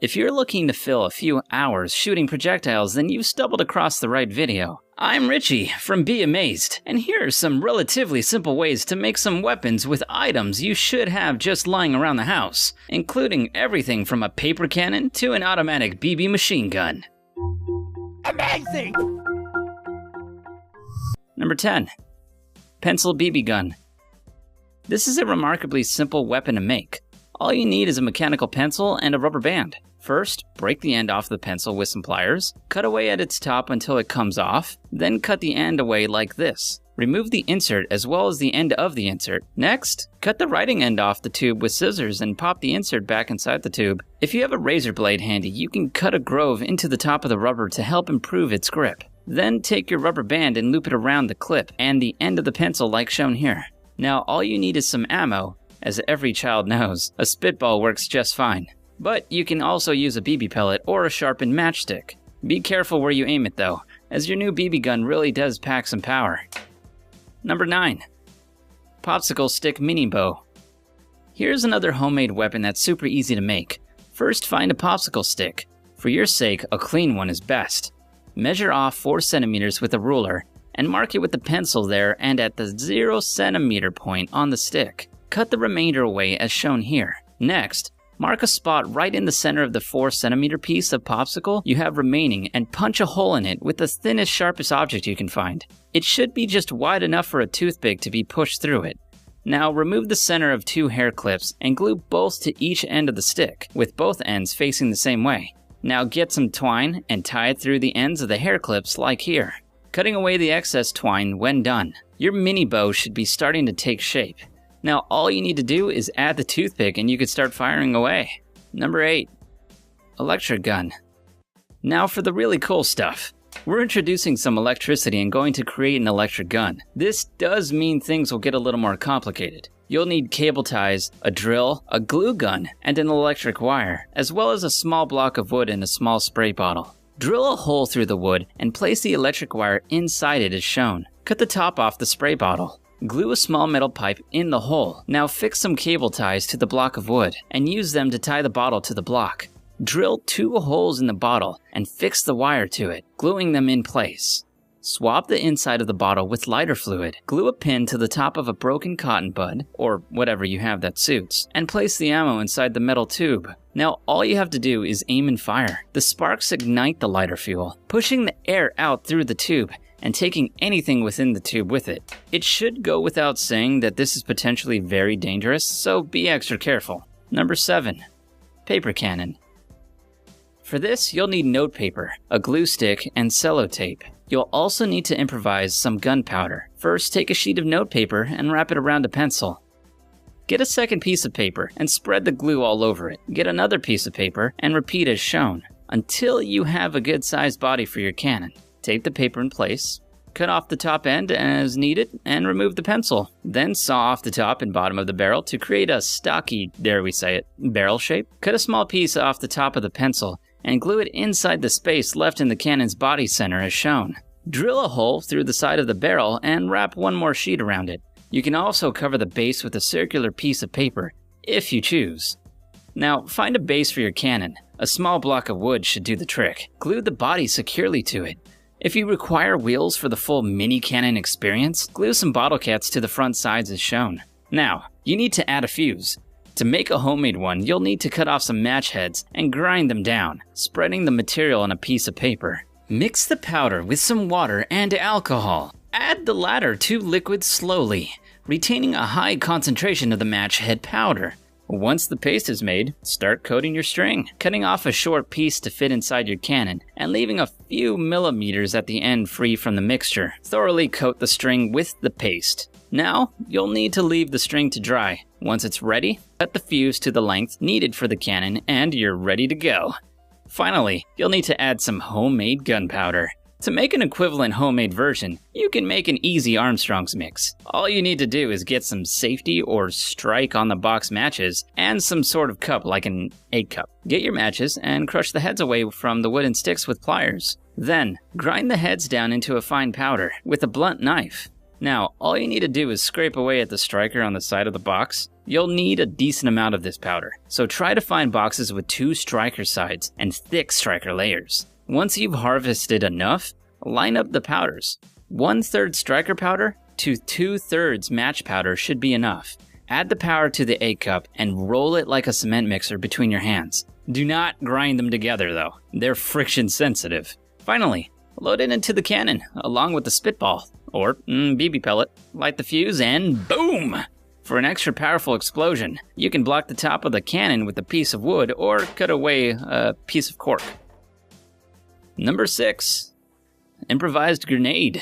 If you're looking to fill a few hours shooting projectiles, then you've stumbled across the right video. I'm Richie from Be Amazed, and here are some relatively simple ways to make some weapons with items you should have just lying around the house, including everything from a paper cannon to an automatic BB machine gun. Amazing! Number 10. Pencil BB gun. This is a remarkably simple weapon to make. All you need is a mechanical pencil and a rubber band. First, break the end off the pencil with some pliers, cut away at its top until it comes off, then cut the end away like this. Remove the insert as well as the end of the insert. Next, cut the writing end off the tube with scissors and pop the insert back inside the tube. If you have a razor blade handy, you can cut a groove into the top of the rubber to help improve its grip. Then take your rubber band and loop it around the clip and the end of the pencil like shown here. Now all you need is some ammo. As every child knows, a spitball works just fine. But you can also use a BB pellet or a sharpened matchstick. Be careful where you aim it though, as your new BB gun really does pack some power. Number 9. Popsicle stick mini bow. Here's another homemade weapon that's super easy to make. First, find a popsicle stick. For your sake, a clean one is best. Measure off 4 centimeters with a ruler and mark it with the pencil there and at the 0 centimeter point on the stick. Cut the remainder away as shown here. Next, mark a spot right in the center of the 4 centimeter piece of popsicle you have remaining and punch a hole in it with the thinnest, sharpest object you can find. It should be just wide enough for a toothpick to be pushed through it. Now remove the center of 2 hair clips and glue both to each end of the stick, with both ends facing the same way. Now get some twine and tie it through the ends of the hair clips like here, cutting away the excess twine when done. Your mini bow should be starting to take shape. Now all you need to do is add the toothpick and you can start firing away. Number 8. Electric gun. Now for the really cool stuff. We're introducing some electricity and going to create an electric gun. This does mean things will get a little more complicated. You'll need cable ties, a drill, a glue gun, and an electric wire, as well as a small block of wood and a small spray bottle. Drill a hole through the wood and place the electric wire inside it as shown. Cut the top off the spray bottle. Glue a small metal pipe in the hole. Now fix some cable ties to the block of wood and use them to tie the bottle to the block. Drill 2 holes in the bottle and fix the wire to it, gluing them in place. Swab the inside of the bottle with lighter fluid. Glue a pin to the top of a broken cotton bud, or whatever you have that suits, and place the ammo inside the metal tube. Now all you have to do is aim and fire. The sparks ignite the lighter fuel, pushing the air out through the tube and taking anything within the tube with it. It should go without saying that this is potentially very dangerous, so be extra careful. Number 7. Paper cannon. For this, you'll need notepaper, a glue stick, and sellotape. You'll also need to improvise some gunpowder. First, take a sheet of notepaper and wrap it around a pencil. Get a second piece of paper and spread the glue all over it. Get another piece of paper and repeat as shown, until you have a good-sized body for your cannon. Tape the paper in place, cut off the top end as needed, and remove the pencil. Then saw off the top and bottom of the barrel to create a stocky, dare we say it, barrel shape. Cut a small piece off the top of the pencil and glue it inside the space left in the cannon's body center as shown. Drill a hole through the side of the barrel and wrap one more sheet around it. You can also cover the base with a circular piece of paper, if you choose. Now, find a base for your cannon. A small block of wood should do the trick. Glue the body securely to it. If you require wheels for the full mini cannon experience, glue some bottle caps to the front sides as shown. Now, you need to add a fuse. To make a homemade one, you'll need to cut off some match heads and grind them down, spreading the material on a piece of paper. Mix the powder with some water and alcohol. Add the latter to liquid slowly, retaining a high concentration of the match head powder. Once the paste is made, start coating your string, cutting off a short piece to fit inside your cannon, and leaving a few millimeters at the end free from the mixture. Thoroughly coat the string with the paste. Now, you'll need to leave the string to dry. Once it's ready, cut the fuse to the length needed for the cannon, and you're ready to go. Finally, you'll need to add some homemade gunpowder. To make an equivalent homemade version, you can make an easy Armstrong's mix. All you need to do is get some safety or strike on the box matches and some sort of cup like an egg cup. Get your matches and crush the heads away from the wooden sticks with pliers. Then, grind the heads down into a fine powder with a blunt knife. Now, all you need to do is scrape away at the striker on the side of the box. You'll need a decent amount of this powder, so try to find boxes with 2 striker sides and thick striker layers. Once you've harvested enough, line up the powders. 1/3 striker powder to 2/3 match powder should be enough. Add the powder to the egg cup and roll it like a cement mixer between your hands. Do not grind them together though, they're friction sensitive. Finally, load it into the cannon along with the spitball, or BB pellet. Light the fuse and boom! For an extra powerful explosion, you can block the top of the cannon with a piece of wood or cut away a piece of cork. Number 6. Improvised grenade.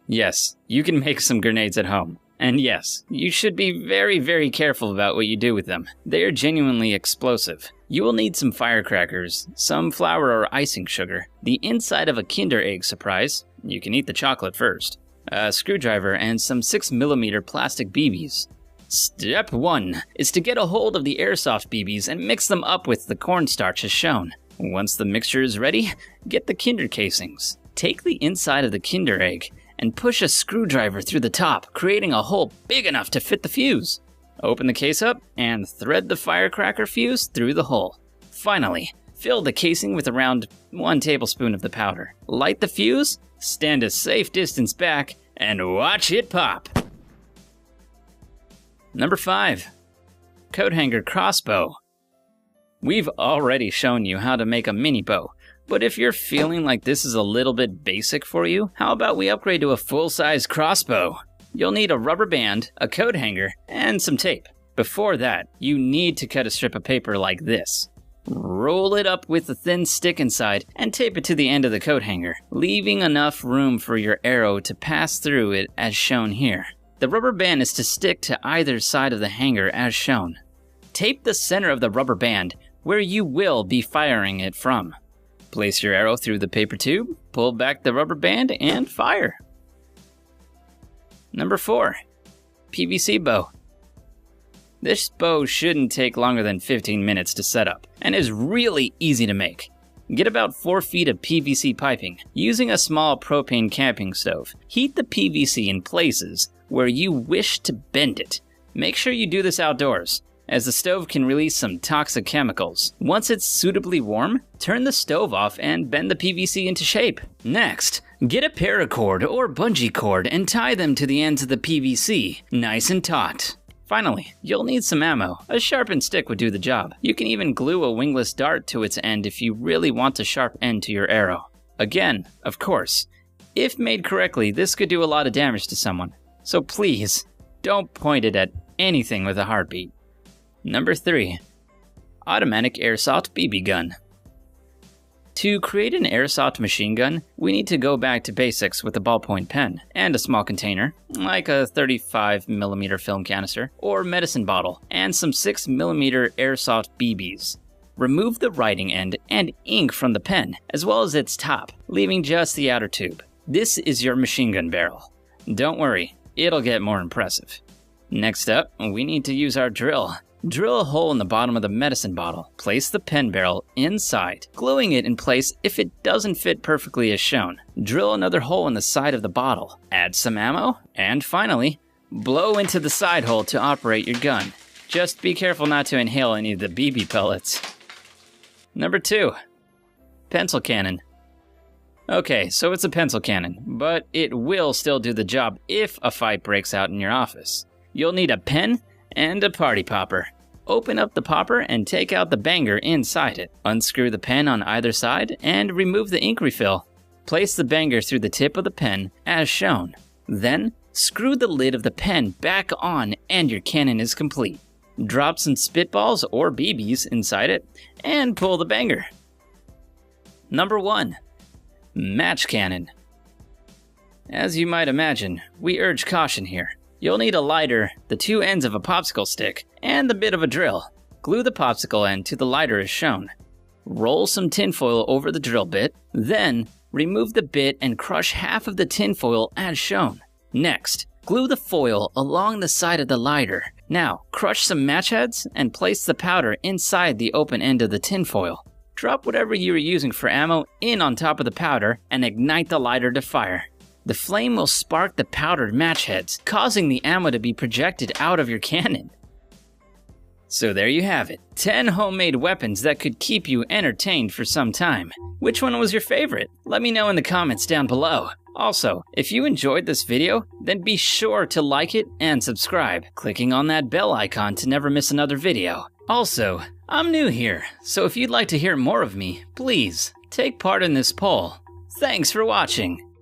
Yes, you can make some grenades at home. And yes, you should be very, very careful about what you do with them. They are genuinely explosive. You will need some firecrackers, some flour or icing sugar, the inside of a Kinder Egg surprise, you can eat the chocolate first, a screwdriver, and some 6mm plastic BBs. Step 1 is to get a hold of the airsoft BBs and mix them up with the cornstarch as shown. Once the mixture is ready, get the Kinder casings. Take the inside of the Kinder Egg and push a screwdriver through the top, creating a hole big enough to fit the fuse. Open the case up and thread the firecracker fuse through the hole. Finally, fill the casing with around 1 tablespoon of the powder. Light the fuse, stand a safe distance back, and watch it pop. Number 5. Coat hanger crossbow. We've already shown you how to make a mini bow, but if you're feeling like this is a little bit basic for you, how about we upgrade to a full-size crossbow? You'll need a rubber band, a coat hanger, and some tape. Before that, you need to cut a strip of paper like this. Roll it up with a thin stick inside and tape it to the end of the coat hanger, leaving enough room for your arrow to pass through it as shown here. The rubber band is to stick to either side of the hanger as shown. Tape the center of the rubber band where you will be firing it from. Place your arrow through the paper tube, pull back the rubber band, and fire. Number 4. PVC bow. This bow shouldn't take longer than 15 minutes to set up, and is really easy to make. Get about 4 feet of PVC piping, using a small propane camping stove. Heat the PVC in places where you wish to bend it. Make sure you do this outdoors, as the stove can release some toxic chemicals. Once it's suitably warm, turn the stove off and bend the PVC into shape. Next, get a paracord or bungee cord and tie them to the ends of the PVC, nice and taut. Finally, you'll need some ammo. A sharpened stick would do the job. You can even glue a wingless dart to its end if you really want a sharp end to your arrow. Again, of course, if made correctly, this could do a lot of damage to someone. So please, don't point it at anything with a heartbeat. Number 3. Automatic airsoft BB gun. To create an airsoft machine gun, we need to go back to basics with a ballpoint pen and a small container, like a 35mm film canister or medicine bottle, and some 6mm airsoft BBs. Remove the writing end and ink from the pen, as well as its top, leaving just the outer tube. This is your machine gun barrel. Don't worry, it'll get more impressive. Next up, we need to use our drill. Drill a hole in the bottom of the medicine bottle. Place the pen barrel inside, gluing it in place if it doesn't fit perfectly as shown. Drill another hole in the side of the bottle. Add some ammo, and finally, blow into the side hole to operate your gun. Just be careful not to inhale any of the BB pellets. Number 2. Pencil cannon. Okay, so it's a pencil cannon, but it will still do the job if a fight breaks out in your office. You'll need a pen and a party popper. Open up the popper and take out the banger inside it. Unscrew the pen on either side and remove the ink refill. Place the banger through the tip of the pen as shown. Then, screw the lid of the pen back on and your cannon is complete. Drop some spitballs or BBs inside it and pull the banger. Number 1. Match cannon. As you might imagine, we urge caution here. You'll need a lighter, the 2 ends of a popsicle stick, and the bit of a drill. Glue the popsicle end to the lighter as shown. Roll some tinfoil over the drill bit, then remove the bit and crush half of the tinfoil as shown. Next, glue the foil along the side of the lighter. Now, crush some match heads and place the powder inside the open end of the tinfoil. Drop whatever you are using for ammo in on top of the powder and ignite the lighter to fire. The flame will spark the powdered match heads, causing the ammo to be projected out of your cannon. So there you have it, 10 homemade weapons that could keep you entertained for some time. Which one was your favorite? Let me know in the comments down below. Also, if you enjoyed this video, then be sure to like it and subscribe, clicking on that bell icon to never miss another video. Also, I'm new here, so if you'd like to hear more of me, please take part in this poll. Thanks for watching.